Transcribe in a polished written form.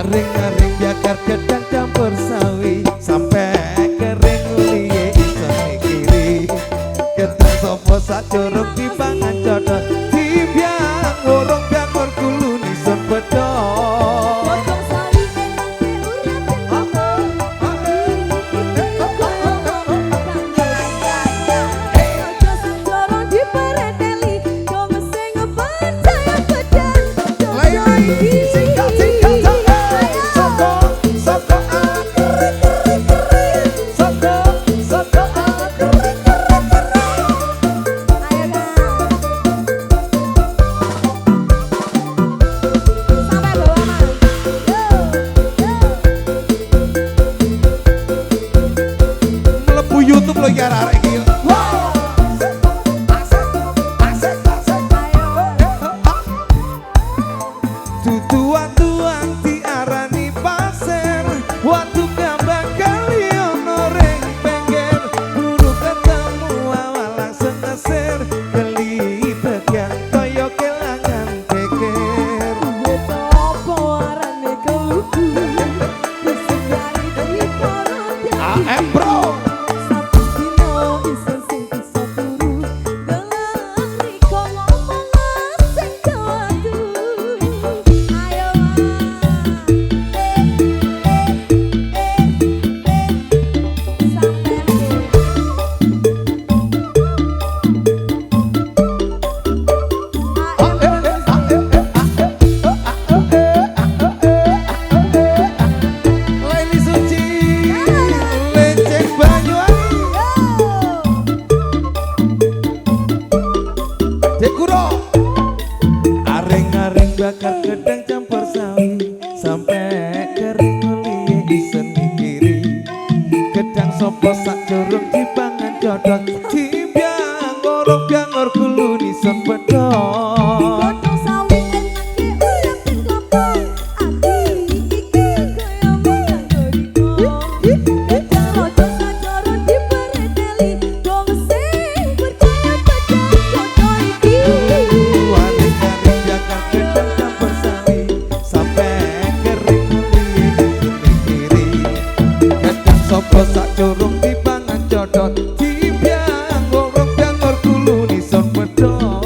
Aring-aring bakar gedang campur sawi sampai kering liye iso mikiri. Gedang sopo sak curug dipangan codot dibiang urung biangor kuluni sun bedol. Potong sawi enake urip aja senjoro dipereteli wong sing percaya gedang Lay-lay singkat-singkat soko soko soko soko mlebu YouTube lo ya arek iki. Tutuan-tuan diarani pasir, waktu gambang kali ono ring pengger, guru ketemu awal langsung ngesir, kelibet yang koyo kelangan pikir. AM bro. Leni Suci, Leceng Banyuwangi, Dekuro. Aring-aring bakar gedang campur sawi sampai kering liye isen mikiri. Gedang sopo sak curug dipangan codot dibiang gorong biangor kuluni sun bedol. Potong sawi enake urip ing kampung ati iki kaya moyang goriko. Gedang rojo sajoro dipereteli wong sing percaya gedang cocok iki. Aring-aring bakar gedang campur sawi sampai kering liye isen mikiri. Gedang sopo sak curug dipangan codot dibiang gorong biangor kuluni sun bedol.